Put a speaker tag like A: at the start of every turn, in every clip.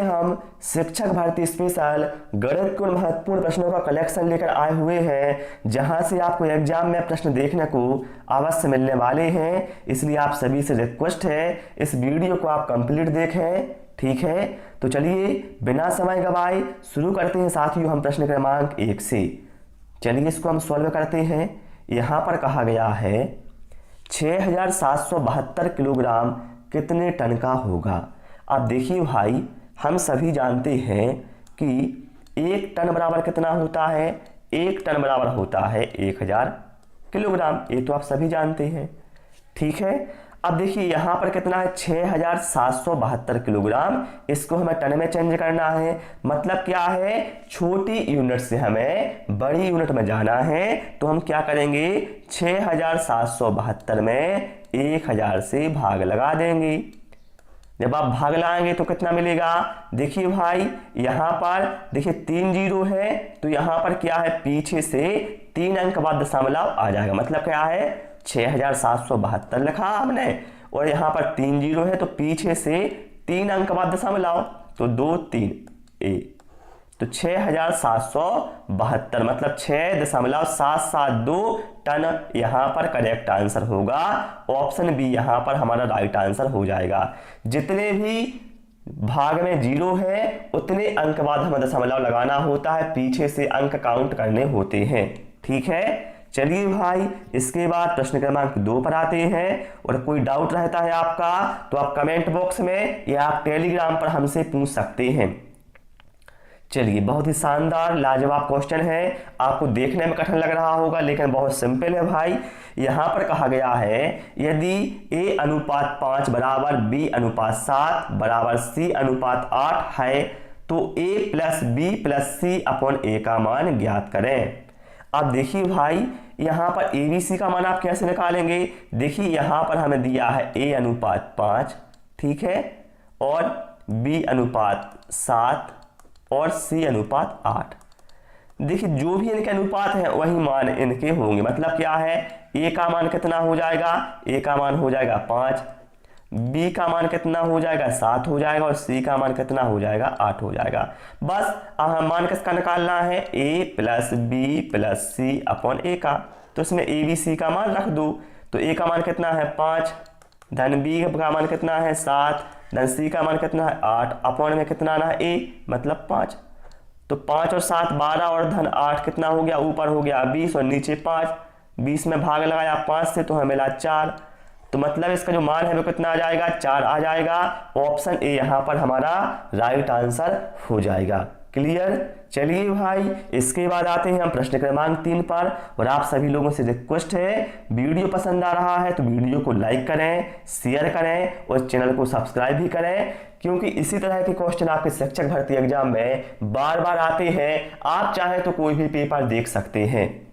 A: हम शिक्षक भर्ती स्पेशल गणित के उन महत्वपूर्ण प्रश्नों का कलेक्शन लेकर आए हुए हैं जहां से आपको एग्जाम में प्रश्न देखने को अवश्य मिलने वाले हैं। इसलिए आप सभी से रिक्वेस्ट है इस वीडियो को आप कंप्लीट देखें, ठीक है। तो चलिए बिना समय गवाए शुरू करते हैं साथियों हम प्रश्न क्रमांक 1 से। चलिए इसको हम सॉल्व करते हैं। यहाँ पर कहा गया है 6772 किलोग्राम कितने टन का होगा। अब देखिए भाई, हम सभी जानते हैं कि 1 टन बराबर कितना होता है। 1 टन बराबर होता है 1000 किलोग्राम, ये तो आप सभी जानते हैं, ठीक है। अब देखिए यहाँ पर कितना है 6772 किलोग्राम, इसको हमें टन में चेंज करना है। मतलब क्या है, छोटी यूनिट से हमें बड़ी यूनिट में जाना है। तो हम क्या करेंगे, 6772 में 1000 से भाग लगा देंगे। जब आप भाग लाएंगे तो कितना मिलेगा, देखिए भाई यहाँ पर देखिए 3 जीरो है, तो यहाँ पर क्या है, पीछे से 3 अंक बाद दशमलव आ जाएगा। मतलब क्या है, 6772 लिखा हमने और यहाँ पर 3 जीरो है, तो पीछे से 3 अंक बाद दशमलव, तो 2 3 तो 6772 मतलब 6.772 टन यहाँ पर करेक्ट आंसर होगा। ऑप्शन बी यहाँ पर हमारा राइट आंसर हो जाएगा। जितने भी भाग में जीरो है उतने अंक बाद हमें दशमलव लगाना होता है, पीछे से अंक काउंट करने होते हैं, ठीक है। चलिए भाई, इसके बाद प्रश्न क्रमांक 2 पर आते हैं। और कोई डाउट रहता है आपका तो आप कमेंट बॉक्स में या आप टेलीग्राम पर हमसे पूछ सकते हैं। चलिए, बहुत ही शानदार लाजवाब क्वेश्चन है। आपको देखने में कठिन लग रहा होगा लेकिन बहुत सिंपल है भाई। यहाँ पर कहा गया है यदि a अनुपात 5 बराबर b अनुपात 7 बराबर c अनुपात 8 है तो a plus b plus c upon a का मान ज्ञात करें। अब देखिए भाई, यहाँ पर a b c का मान आप कैसे निकालेंगे। देखिए यहाँ पर हमें दिया है a अनुपात 5, ठीक है, और b अनुपात 7 और c अनुपात 8। देखिए जो भी इनके अनुपात हैं वही मान इनके होंगे। मतलब क्या है, a का मान कितना हो जाएगा, a का मान हो जाएगा 5, b का मान कितना हो जाएगा 7 हो जाएगा और c का मान कितना हो जाएगा 8 हो जाएगा। बस अब हम मान किसका निकालना है, a plus b plus c upon a का। तो इसमें a b c का मान रख दो। तो a का मान कितना है 5, धन b का मान कितना है 7, धन c का मान कितना है 8, अपॉन में कितना आना है a मतलब 5। तो 5 और 7 12 और धन 8 कितना हो गया, ऊपर हो गया 20 और नीचे 5। 20 में भाग लगाया 5 से तो हमें मिला 4। तो मतलब इसका जो मान है वो कितना आ जाएगा, 4 आ जाएगा। ऑप्शन ए यहाँ पर हमारा राइट आंसर हो जाएगा। क्लियर। चलिए भाई, इसके बाद आते हैं हम प्रश्न क्रमांक 3 पर। और आप सभी लोगों से रिक्वेस्ट है, वीडियो पसंद आ रहा है तो वीडियो को लाइक करें, शेयर करें और चैनल को सब्सक्राइब भी करें, क्योंकि इसी तरह के क्वेश्चन आपके शिक्षक भर्ती एग्जाम में बार बार आते हैं। आप चाहें तो कोई भी पेपर देख सकते हैं।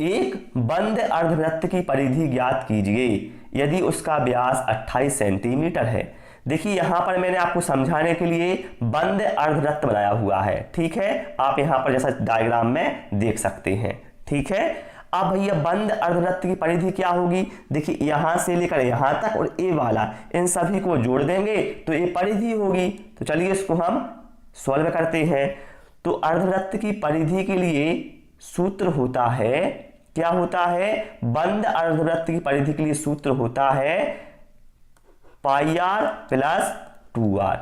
A: एक बंद अर्धवृत्त की परिधि ज्ञात कीजिए यदि उसका व्यास 28 सेंटीमीटर है। देखिए यहाँ पर मैंने आपको समझाने के लिए बंद अर्धवृत्त बनाया हुआ है, ठीक है। आप यहाँ पर जैसा डायग्राम में देख सकते हैं, ठीक है। अब भैया बंद अर्धवृत्त की परिधि क्या होगी, देखिए यहाँ से लेकर यहाँ तक और ए वाला, इन सभी को जोड़ देंगे तो ये परिधि होगी। तो चलिए इसको हम सॉल्व करते हैं। तो अर्धवृत्त की परिधि के लिए सूत्र होता है, क्या होता है, बंद अर्धवृत्त की परिधि के लिए सूत्र होता है पाई आर प्लस 2r,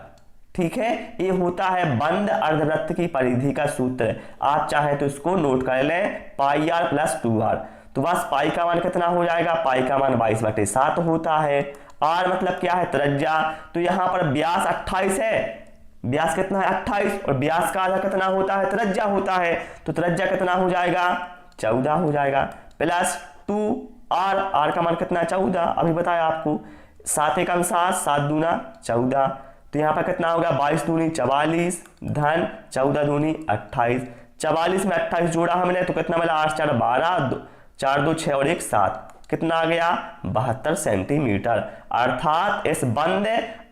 A: ठीक है। ये होता है बंद अर्धवृत्त की परिधि का सूत्र। आप चाहे तो इसको नोट कर लें, पाई आर प्लस 2r। तो बस पाई का मान कितना हो जाएगा, पाई का मान 22/7 होता है। आर मतलब क्या है, त्रिज्या। तो यहाँ पर व्यास 28 है, व्यास कितना है 28 और व्यास का आधा कितना होता है, त्रिज्या होता है। तो त्रिज्या कितना हो जाएगा, 14 हो जाएगा, प्लस 2r, आर का मान कितना है 14, अभी बताया आपको। 7 एकम 7, 7 दूना 14। तो यहाँ पर कितना होगा, 22 दूनी 44 धन 14 दूनी 28। 44 में 28 जोड़ा हमने तो कितना मिला, 8 4 12, 4 2 6 और 1 7, कितना आ गया 72 सेंटीमीटर। अर्थात इस बंद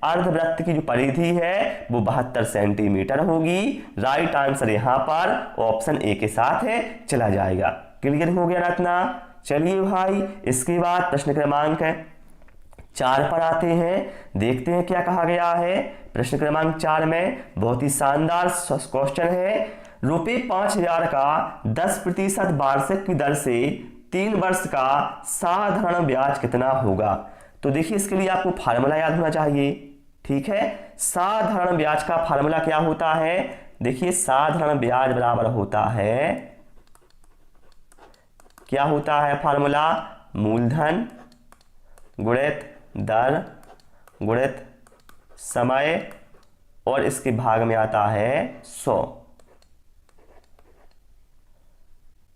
A: अर्धवृत्त की जो परिधि है वो 72 सेंटीमीटर होगी। राइट आंसर यहाँ पर ऑप्शन ए के साथ है, चला जाएगा। क्लियर हो गया ना इतना। चलिए भाई, इसके बाद प्रश्न क्रमांक 4 पर आते हैं, देखते हैं क्या कहा गया है। प्रश्न क्रमांक 4 में बहुत ही शानदार क्वेश्चन है। रुपये 5,000 का 10% वार्षिक की दर से 3 वर्ष का साधारण ब्याज कितना होगा। तो देखिए इसके लिए आपको फार्मूला याद होना चाहिए। ठीक है, साधारण ब्याज का फार्मूला क्या होता है। देखिए साधारण ब्याज बराबर होता है, क्या होता है फार्मूला, मूलधन गुणित दर गुणित समय और इसके भाग में आता है 100।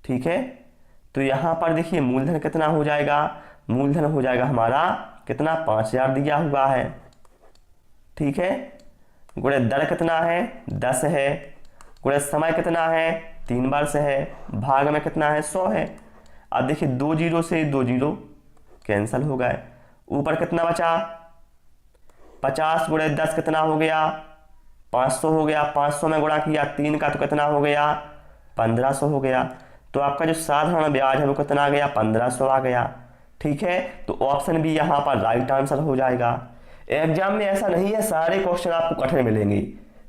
A: ठीक है, तो यहां पर देखिए मूलधन कितना हो जाएगा, मूलधन हो जाएगा हमारा कितना, 5,000 दिया हुआ है। ठीक है, गुणित दर कितना है, 10 है, गुणित समय कितना है, 3 वर्ष है, भाग में कितना है, 100 है। अब देखिए 2 जीरो से 2 जीरो कैंसिल हो गए, ऊपर कितना बचा, 50 गुणित 10 कितना हो गया, 500 हो गया। 500 में गुणा किया 3 का तो कितना हो गया, 1500 हो गया। तो आपका जो साधारण ब्याज है वो कितना आ गया, 1500 आ गया। ठीक है, तो ऑप्शन बी यहाँ पर राइट आंसर हो जाएगा। एग्जाम में ऐसा नहीं है सारे क्वेश्चन आपको कठिन मिलेंगे।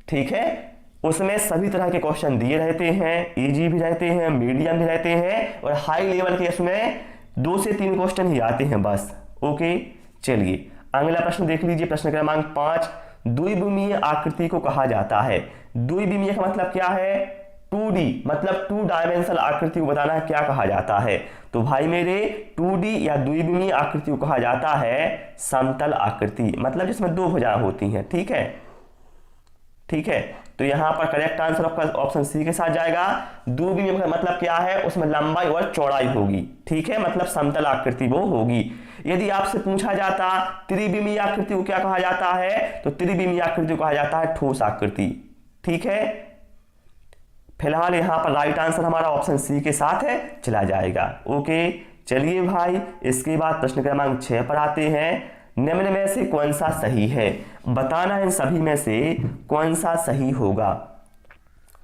A: ठीक है, उसमें सभी तरह के क्वेश्चन दिए रहते हैं, इजी भी रहते हैं, मीडियम भी रहते हैं और हाई लेवल के इसमें 2 से 3 क्वेश्चन ही आते हैं बस। ओके, चलिए अगला प्रश्न देख लीजिए। प्रश्न क्रमांक 5, द्विविमीय आकृति को कहा जाता है। द्विविमीय का मतलब क्या है, 2D मतलब 2 डायमेंशनल आकृति को बताना है, क्या कहा जाता है। तो भाई मेरे 2D या द्विविमीय आकृति को कहा जाता है समतल आकृति, मतलब जिसमें 2 भुजाएं होती हैं। ठीक है, ठीक है, तो यहां पर करेक्ट आंसर आपका ऑप्शन सी के साथ जाएगा। द्विविमीय का मतलब क्या है, उसमें लंबाई और चौड़ाई होगी। ठीक है, मतलब समतल आकृति वो होगी। यदि आपसे पूछा जाता त्रिविमीय आकृति को क्या कहा जाता है, तो त्रिविमीय आकृति को कहा जाता है ठोस आकृति। ठीक है, फिलहाल यहां पर राइट आंसर हमारा ऑप्शन सी के साथ है, चला जाएगा। ओके, चलिए भाई इसके बाद प्रश्न क्रमांक 6 पर आते हैं। निम्न में से कौन सा सही है, बताना इन सभी में से कौन सा सही होगा।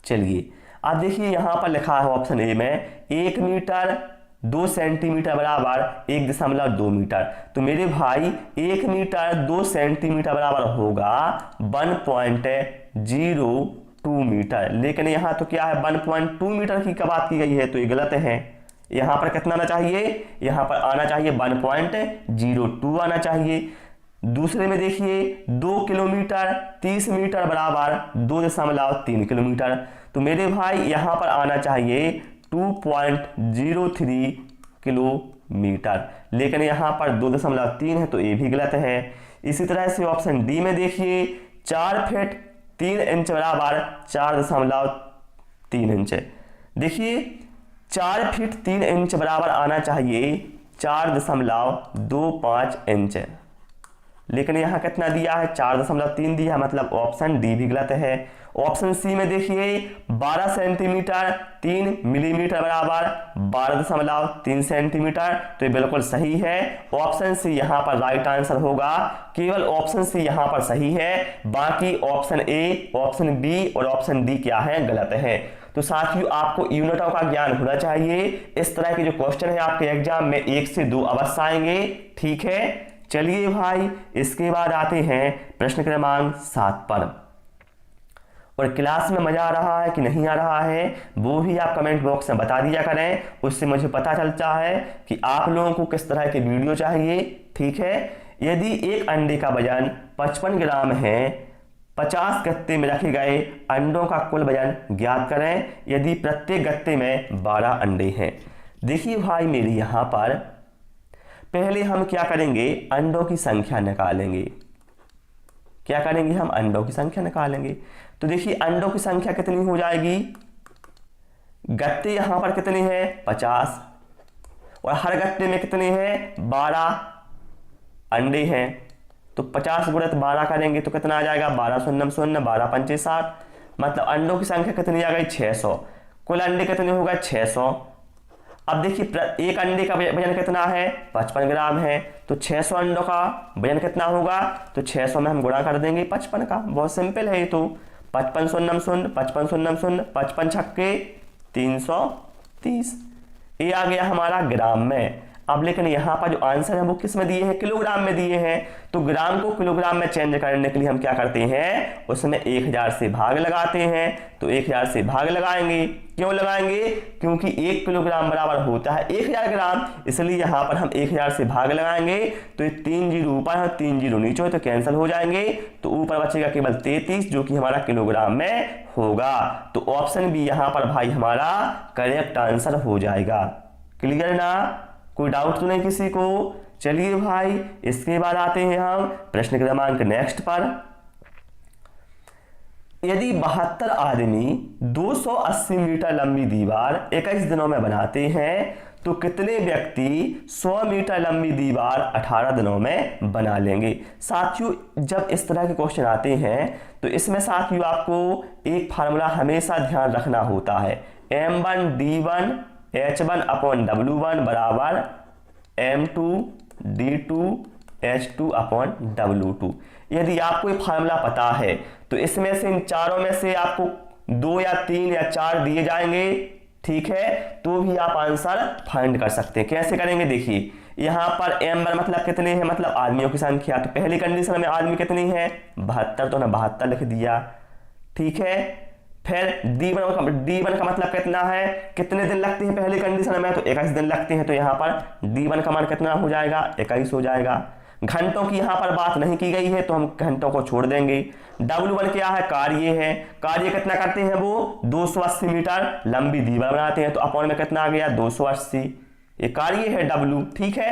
A: चलिए अब देखिए यहां पर लिखा है ऑप्शन ए में 1 मीटर 2 सेंटीमीटर बराबर 1.2 मीटर। तो मेरे भाई 1 मीटर 2 सेंटीमीटर बराबर होगा 1.02 मीटर, लेकिन यहाँ तो क्या है 1.2 मीटर की बात की गई है, तो ये गलत है। यहाँ पर कितना आना चाहिए, यहाँ पर आना चाहिए 1.02 आना चाहिए। दूसरे में देखिए 2 किलोमीटर 30 मीटर बराबर 2.3 किलोमीटर। तो मेरे भाई यहाँ पर आना चाहिए 2.03 किलोमीटर, लेकिन यहाँ पर 2.3 है, तो ये भी गलत है। इसी तरह से ऑप्शन डी में देखिए 4 फीट 3 इंच बराबर 4.3 इंच। देखिए 4 फीट 3 इंच बराबर आना चाहिए 4.25 इंच, लेकिन यहाँ कितना दिया है 4.3 दिया है, मतलब ऑप्शन डी भी गलत है। ऑप्शन सी में देखिए 12 सेंटीमीटर 3 मिलीमीटर बराबर 12.3 सेंटीमीटर, तो ये बिल्कुल सही है। ऑप्शन सी यहाँ पर राइट आंसर होगा, केवल ऑप्शन सी यहाँ पर सही है, बाकी ऑप्शन ए, ऑप्शन बी और ऑप्शन डी क्या है, गलत है। तो साथियों आपको यूनिटों का ज्ञान होना चाहिए। इस तरह के जो क्वेश्चन है आपके एग्जाम में 1 से 2 अवश्य आएंगे। ठीक है, चलिए भाई इसके बाद आते हैं प्रश्न क्रमांक 7 पर। और क्लास में मजा आ रहा है कि नहीं आ रहा है वो भी आप कमेंट बॉक्स में बता दिया करें, उससे मुझे पता चलता है कि आप लोगों को किस तरह के वीडियो चाहिए। ठीक है, यदि एक अंडे का वजन 55 ग्राम है, 50 गत्ते में रखे गए अंडों का कुल वजन ज्ञात करें यदि प्रत्येक गत्ते में 12 अंडे हैं। देखिए भाई मेरी यहाँ पर पहले हम क्या करेंगे, अंडों की संख्या निकालेंगे। क्या करेंगे हम, अंडों की संख्या निकालेंगे। तो देखिए अंडों की संख्या कितनी हो जाएगी, गत्ते यहां पर कितने हैं 50 और हर गत्ते में कितने हैं 12 अंडे हैं। तो 50 गुणित 12 करेंगे तो कितना आ जाएगा 12 शून्य शून्य 12 पंचे 60, मतलब अंडों की संख्या कितनी आ गई 600। कुल अंडे कितने हो गए 600। अब देखिए एक अंडे का वजन कितना है 55 ग्राम है, तो 600 अंडों का वजन कितना होगा, तो 600 में हम गुणा कर देंगे 55 का। बहुत सिंपल है ये तो, 55 शून्य शून्य 55 शून्य शून्य 55 छक्के 330, ये आ गया हमारा ग्राम में। अब लेकिन यहाँ पर जो आंसर है वो किस में दिए हैं, किलोग्राम में दिए हैं। तो ग्राम को किलोग्राम में चेंज करने के लिए हम क्या करते हैं, उसमें 1000 से भाग लगाते हैं। तो 1000 से भाग लगाएंगे, क्यों लगाएंगे, क्योंकि 1 किलोग्राम बराबर होता है 1000 ग्राम, इसलिए यहाँ पर हम 1000 से भाग लगाएंगे। तो ये 3 जीरो ऊपर है 3 जीरो नीचे है तो कैंसिल हो जाएंगे। तो ऊपर बचेगा केवल 33 जो कि हमारा किलोग्राम में होगा। तो ऑप्शन बी यहाँ पर भाई हमारा करेक्ट आंसर हो जाएगा। क्लियर ना, कोई डाउट तो नहीं किसी को। चलिए भाई इसके बाद आते हैं हम प्रश्न क्रमांक नेक्स्ट पर। यदि 72 आदमी 280 मीटर लंबी दीवार 21 दिनों में बनाते हैं तो कितने व्यक्ति 100 मीटर लंबी दीवार 18 दिनों में बना लेंगे। साथियों जब इस तरह के क्वेश्चन आते हैं तो इसमें साथियों आपको एक फार्मूला हमेशा ध्यान रखना होता है, m1 d1 h1 upon w1 बराबर m2 d2 h2 upon w2। यदि आपको ये फार्मूला पता है तो इसमें से इन चारों में से आपको 2 या 3 या 4 दिए जाएंगे, ठीक है, तो भी आप आंसर फाइंड कर सकते हैं। कैसे करेंगे, देखिए यहाँ पर m1 मतलब कितने हैं, मतलब आदमियों की संख्या। तो पहली कंडीशन में आदमी कितने हैं 72, तो ना 72 लिख दिया, ठीक है। फिर D1 का मतलब कितना है, कितने दिन लगते हैं पहली कंडीशन में, तो 21 दिन लगते हैं। तो यहाँ पर D1 का मान कितना हो जाएगा 21 हो जाएगा। घंटों की यहाँ पर बात नहीं की गई है तो हम घंटों को छोड़ देंगे। W1 क्या है, कार्य है, कार्य कितना करते हैं वो 280 मीटर लंबी दीवार बनाते हैं। तो अपॉन में कितना आ गया 280, ये कार्य है W, ठीक है।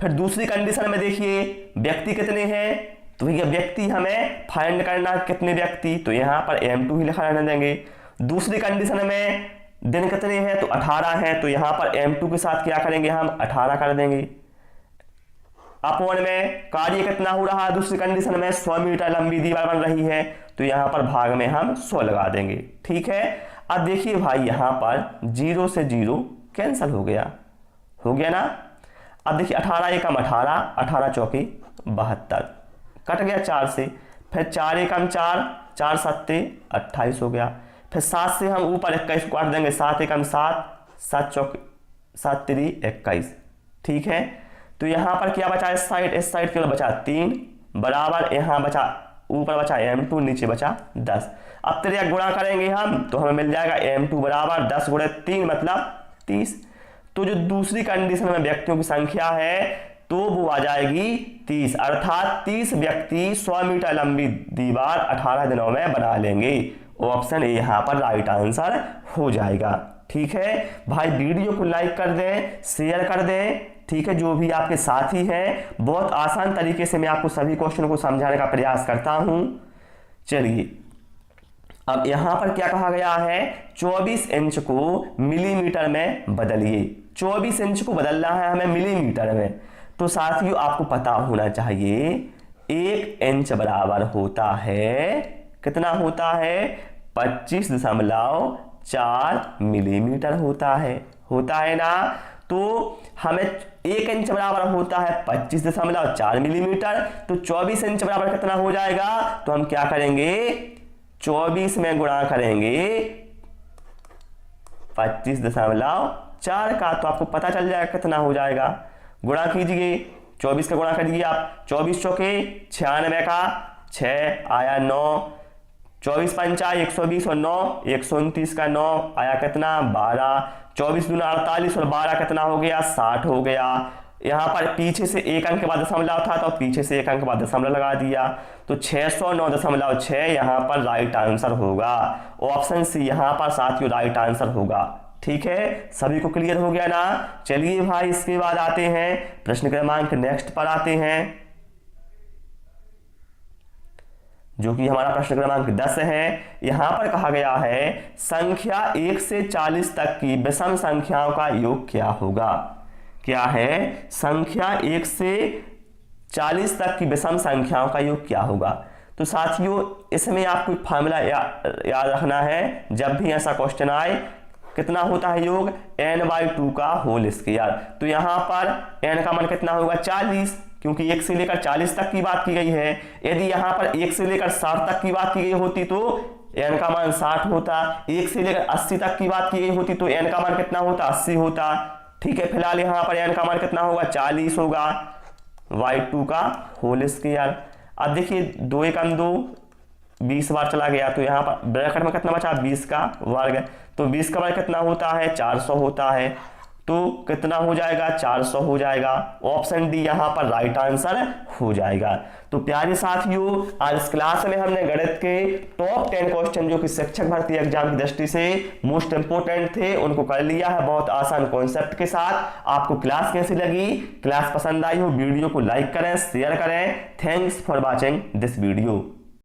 A: फिर दूसरी कंडीशन में देखिए व्यक्ति कितने हैं, तो भैया व्यक्ति हमें फाइंड करना कितने व्यक्ति, तो यहाँ पर m2 ही लिखा रहने देंगे। दूसरी कंडीशन में दिन कितने हैं, तो 18 हैं, तो यहाँ पर m2 के साथ क्या करेंगे हम 18 कर देंगे। अपॉन में कार्य कितना हो रहा है दूसरी कंडीशन में 100 मीटर लंबी दीवार बन रही है, तो यहाँ पर भाग में हम 100 लगा देंगे, ठीक है। अब देखिए भाई यहाँ पर 0 से 0 कैंसिल हो गया ना। अब देखिए 18 एकम 18, 18 चौके 72 कट गया 4 से, फिर 4 एकम 4, 4 सत्ते 28 हो गया। फिर 7 से हम ऊपर 21 को काट देंगे, 7 एकम 7, 7 चौके 7 3 21, ठीक है। तो यहाँ पर क्या बचा, इस साइड केवल बचा 3 बराबर, यहाँ बचा ऊपर बचा m2 नीचे बचा 10। अब तेरे गुणा करेंगे हम तो हमें मिल जाएगा m2 बराबर 10 गुणे 3 मतलब 30। तो जो दूसरी कंडीशन में व्यक्तियों की संख्या है तो वो आ जाएगी 30, अर्थात 30 व्यक्ति 100 मीटर लंबी दीवार 18 दिनों में बना लेंगे। ऑप्शन ए यहाँ पर राइट आंसर हो जाएगा, ठीक है। भाई वीडियो को लाइक कर दें, शेयर कर दें, ठीक है। जो भी आपके साथी हैं, बहुत आसान तरीके से मैं आपको सभी क्वेश्चन को समझाने का प्रयास करता हूं। चलिए अब यहां पर क्या कहा गया है, 24 इंच को मिलीमीटर में बदलिए। 24 इंच को बदलना है हमें मिलीमीटर में, तो साथियों आपको पता होना चाहिए 1 इंच बराबर होता है, कितना होता है 25.4 मिलीमीटर होता है ना। तो हमें 1 इंच बराबर होता है 25.4 मिलीमीटर, तो 24 इंच बराबर कितना हो जाएगा, तो हम क्या करेंगे 24 में गुणा करेंगे 25.4 का, तो आपको पता चल जाएगा कितना हो जाएगा। गुणा कीजिए, 24 का गुणा करिए आप, 24 चौके 96 का 6 आया 9, 24 पंचा 120 और 9 129 का 9 आया कितना 12, 24 दूना 48 और 12 कितना हो गया 60 हो गया। यहाँ पर पीछे से 1 अंक के बाद दशमलव था तो पीछे से 1 अंक के बाद दशमलव लगा दिया, तो 609.6 यहाँ पर राइट आंसर होगा। ऑप्शन सी यहाँ पर साथियों राइट आंसर होगा, ठीक है। सभी को क्लियर हो गया ना। चलिए भाई इसके बाद आते हैं प्रश्न क्रमांक नेक्स्ट पर आते हैं, जो कि हमारा प्रश्न क्रमांक 10 है। यहां पर कहा गया है संख्या 1 से 40 तक की विषम संख्याओं का योग क्या होगा। क्या है, संख्या 1 से 40 तक की विषम संख्याओं का योग क्या होगा। तो साथियों इसमें आपको एक फार्मूला याद रखना है, जब भी ऐसा क्वेश्चन आए कितना होता है योग n/2 का होल स्क्वायर। तो यहाँ पर n का मान कितना होगा 40, क्योंकि 1 से लेकर 40 तक की बात की गई है। यदि यहाँ पर 1 से लेकर 60 तक की बात की गई होती तो n का मान 60 होता, 1 से लेकर 80 तक की बात की गई होती तो n का मान कितना होता 80 होता। ठीक है, फिलहाल यहाँ पर n का मान कितना होगा 40 होगा, y2 का होल स्क्वायर। अब देखिए 2 1 2 20 बार चला गया, तो यहाँ पर ब्रैकेट में कितना बचा 20 का वर्ग, तो 20 का वर्ग कितना होता है 400 होता है, तो कितना हो जाएगा 400 हो जाएगा। ऑप्शन डी यहाँ पर राइट आंसर हो जाएगा। तो प्यारे साथियों, आज इस क्लास में हमने गणित के टॉप 10 क्वेश्चन जो कि शिक्षक भर्ती एग्जाम की दृष्टि से मोस्ट इंपोर्टेंट थे उनको कर लिया है बहुत आसान कॉन्सेप्ट के साथ। आपको क्लास कैसी लगी? क्लास पसंद आई हो वीडियो को लाइक करें, शेयर करें। Thanks for watching this video.